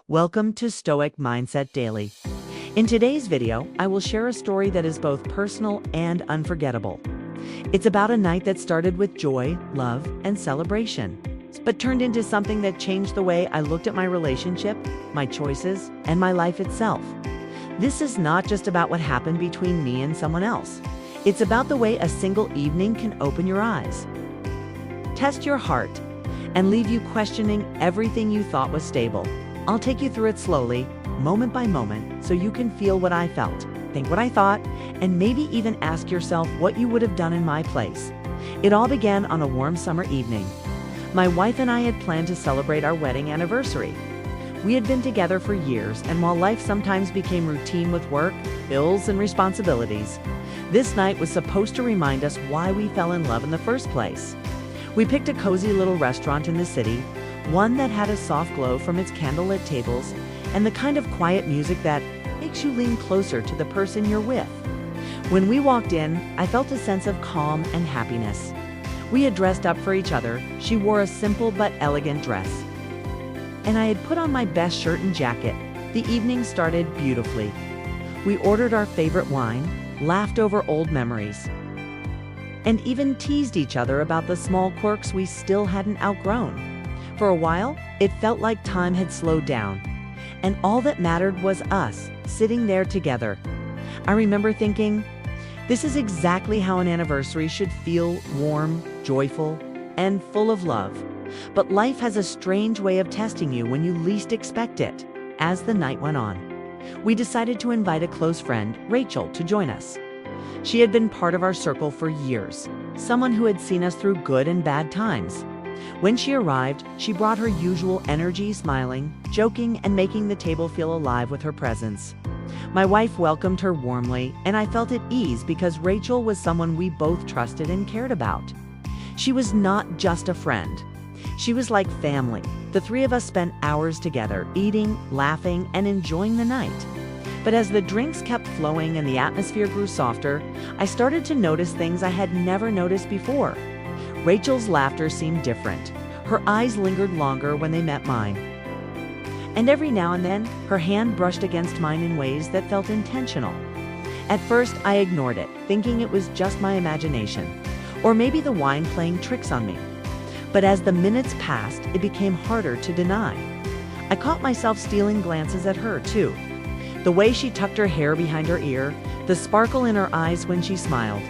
Welcome to Stoic Mindset Daily. In today's video, I will share a story that is both personal and unforgettable. It's about a night that started with joy, love, and celebration, but turned into something that changed the way I looked at my relationship, my choices, and my life itself. This is not just about what happened between me and someone else. It's about the way a single evening can open your eyes, test your heart, and leave you questioning everything you thought was stable. I'll take you through it slowly, moment by moment, so you can feel what I felt, think what I thought, and maybe even ask yourself what you would have done in my place. It all began on a warm summer evening. My wife and I had planned to celebrate our wedding anniversary. We had been together for years, and while life sometimes became routine with work, bills, and responsibilities, this night was supposed to remind us why we fell in love in the first place. We picked a cozy little restaurant in the city, one that had a soft glow from its candlelit tables and the kind of quiet music that makes you lean closer to the person you're with. When we walked in, I felt a sense of calm and happiness. We had dressed up for each other. She wore a simple but elegant dress, and I had put on my best shirt and jacket. The evening started beautifully. We ordered our favorite wine, laughed over old memories, and even teased each other about the small quirks we still hadn't outgrown. For a while, it felt like time had slowed down, and all that mattered was us, sitting there together. I remember thinking, this is exactly how an anniversary should feel: warm, joyful, and full of love. But life has a strange way of testing you when you least expect it. As the night went on, we decided to invite a close friend, Rachel, to join us. She had been part of our circle for years, someone who had seen us through good and bad times. When she arrived, she brought her usual energy, smiling, joking, and making the table feel alive with her presence. My wife welcomed her warmly, and I felt at ease because Rachel was someone we both trusted and cared about. She was not just a friend. She was like family. The three of us spent hours together, eating, laughing, and enjoying the night. But as the drinks kept flowing and the atmosphere grew softer, I started to notice things I had never noticed before. Rachel's laughter seemed different. Her eyes lingered longer when they met mine. And every now and then, her hand brushed against mine in ways that felt intentional. At first, I ignored it, thinking it was just my imagination, or maybe the wine playing tricks on me. But as the minutes passed, it became harder to deny. I caught myself stealing glances at her, too. The way she tucked her hair behind her ear, the sparkle in her eyes when she smiled.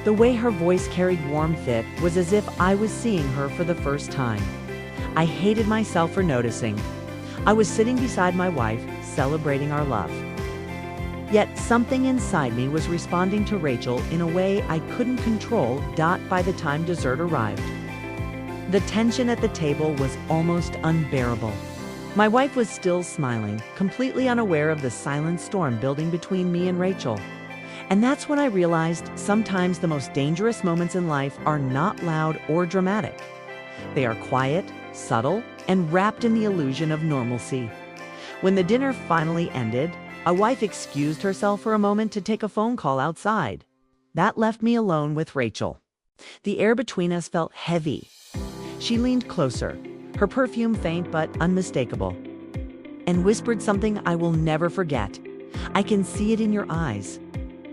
The way her voice carried warmth, it was as if I was seeing her for the first time. I hated myself for noticing. I was sitting beside my wife, celebrating our love. Yet something inside me was responding to Rachel in a way I couldn't control. By the time dessert arrived, the tension at the table was almost unbearable. My wife was still smiling, completely unaware of the silent storm building between me and Rachel. And that's when I realized sometimes the most dangerous moments in life are not loud or dramatic. They are quiet, subtle, and wrapped in the illusion of normalcy. When the dinner finally ended, my wife excused herself for a moment to take a phone call outside. That left me alone with Rachel. The air between us felt heavy. She leaned closer, her perfume faint but unmistakable, and whispered something I will never forget. "I can see it in your eyes."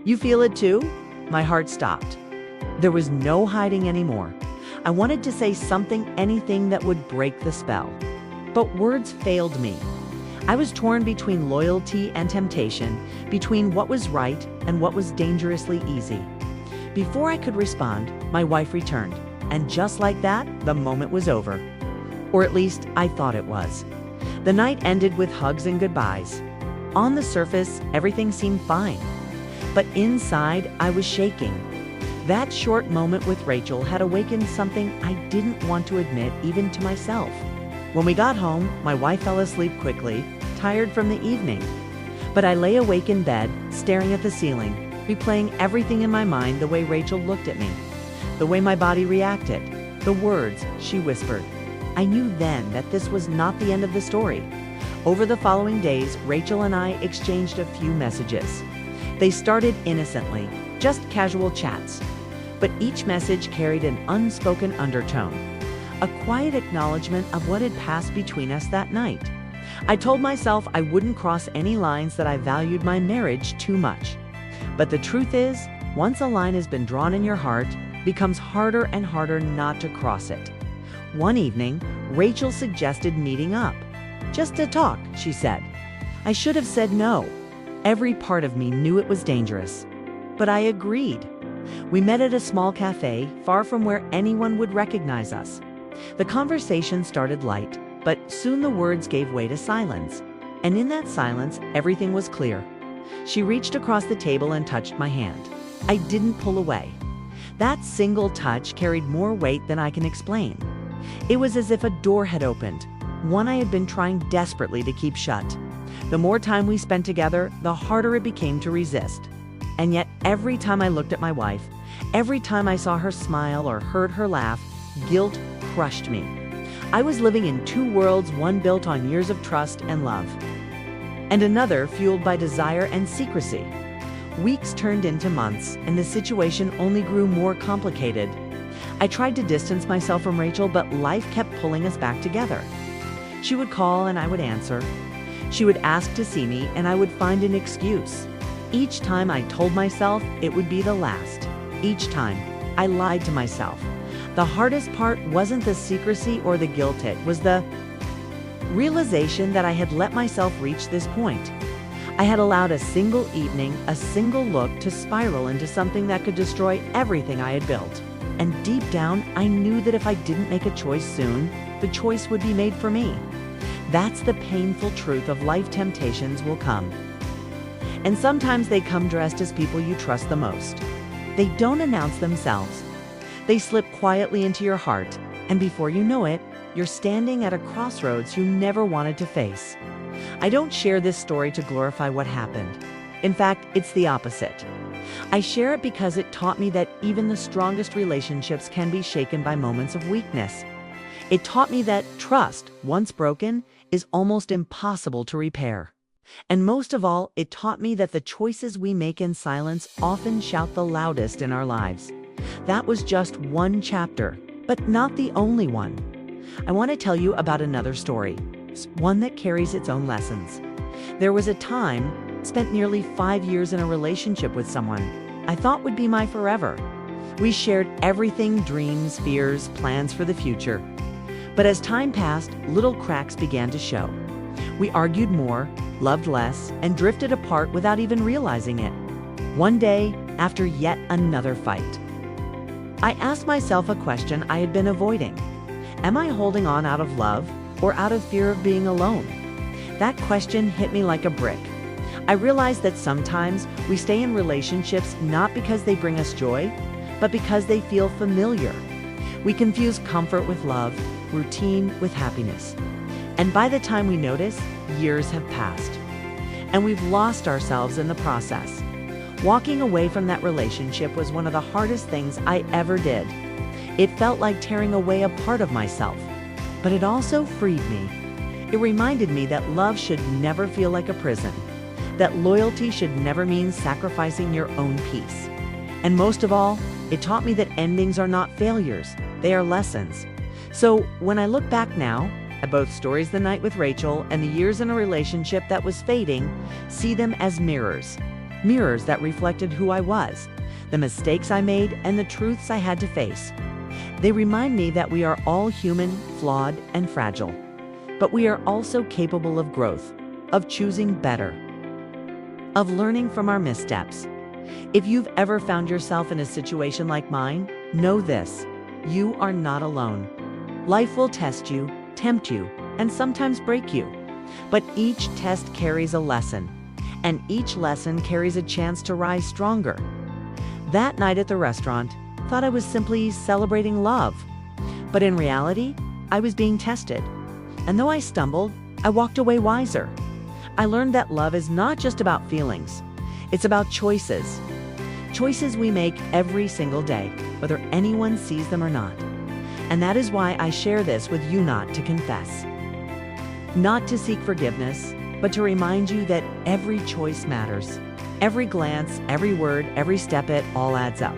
"You feel it too?" My heart stopped. There was no hiding anymore. I wanted to say something, anything that would break the spell. But words failed me. I was torn between loyalty and temptation, between what was right and what was dangerously easy. Before I could respond, my wife returned, and just like that, the moment was over. Or at least, I thought it was. The night ended with hugs and goodbyes. On the surface, everything seemed fine. But inside, I was shaking. That short moment with Rachel had awakened something I didn't want to admit even to myself. When we got home, my wife fell asleep quickly, tired from the evening. But I lay awake in bed, staring at the ceiling, replaying everything in my mind: the way Rachel looked at me, the way my body reacted, the words she whispered. I knew then that this was not the end of the story. Over the following days, Rachel and I exchanged a few messages. They started innocently, just casual chats, but each message carried an unspoken undertone, a quiet acknowledgement of what had passed between us that night. I told myself I wouldn't cross any lines, that I valued my marriage too much. But the truth is, once a line has been drawn in your heart, it becomes harder and harder not to cross it. One evening, Rachel suggested meeting up. "Just to talk," she said. I should have said no. Every part of me knew it was dangerous. But I agreed. We met at a small cafe, far from where anyone would recognize us. The conversation started light, but soon the words gave way to silence. And in that silence, everything was clear. She reached across the table and touched my hand. I didn't pull away. That single touch carried more weight than I can explain. It was as if a door had opened, one I had been trying desperately to keep shut. The more time we spent together, the harder it became to resist. And yet, every time I looked at my wife, every time I saw her smile or heard her laugh, guilt crushed me. I was living in two worlds, one built on years of trust and love, and another fueled by desire and secrecy. Weeks turned into months, and the situation only grew more complicated. I tried to distance myself from Rachel, but life kept pulling us back together. She would call and I would answer. She would ask to see me, and I would find an excuse. Each time I told myself it would be the last. Each time I lied to myself. The hardest part wasn't the secrecy or the guilt, it was the realization that I had let myself reach this point. I had allowed a single evening, a single look to spiral into something that could destroy everything I had built. And deep down, I knew that if I didn't make a choice soon, the choice would be made for me. That's the painful truth of life. Temptations will come. And sometimes they come dressed as people you trust the most. They don't announce themselves. They slip quietly into your heart, and before you know it, you're standing at a crossroads you never wanted to face. I don't share this story to glorify what happened. In fact, it's the opposite. I share it because it taught me that even the strongest relationships can be shaken by moments of weakness. It taught me that trust, once broken, is almost impossible to repair. And most of all, it taught me that the choices we make in silence often shout the loudest in our lives. That was just one chapter, but not the only one. I want to tell you about another story, one that carries its own lessons. There was a time, spent nearly 5 years in a relationship with someone I thought would be my forever. We shared everything: dreams, fears, plans for the future. But as time passed, little cracks began to show. We argued more, loved less, and drifted apart without even realizing it. One day, after yet another fight, I asked myself a question I had been avoiding. Am I holding on out of love or out of fear of being alone? That question hit me like a brick. I realized that sometimes we stay in relationships not because they bring us joy, but because they feel familiar. We confuse comfort with love, routine with happiness. And by the time we notice, years have passed. And we've lost ourselves in the process. Walking away from that relationship was one of the hardest things I ever did. It felt like tearing away a part of myself, but it also freed me. It reminded me that love should never feel like a prison, that loyalty should never mean sacrificing your own peace. And most of all, it taught me that endings are not failures, they are lessons. So when I look back now, at both stories, the night with Rachel and the years in a relationship that was fading, see them as mirrors. Mirrors that reflected who I was, the mistakes I made, and the truths I had to face. They remind me that we are all human, flawed, and fragile. But we are also capable of growth, of choosing better, of learning from our missteps. If you've ever found yourself in a situation like mine, know this: you are not alone. Life will test you, tempt you, and sometimes break you. But each test carries a lesson, and each lesson carries a chance to rise stronger. That night at the restaurant, I thought I was simply celebrating love. But in reality, I was being tested. And though I stumbled, I walked away wiser. I learned that love is not just about feelings. It's about choices. Choices we make every single day, whether anyone sees them or not. And that is why I share this with you, not to confess, not to seek forgiveness, but to remind you that every choice matters. Every glance, every word, every step, it all adds up.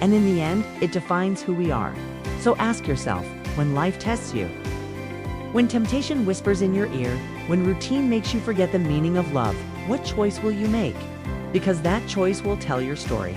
And in the end, it defines who we are. So ask yourself, when life tests you, when temptation whispers in your ear, When routine makes you forget the meaning of love, what choice will you make? Because that choice will tell your story.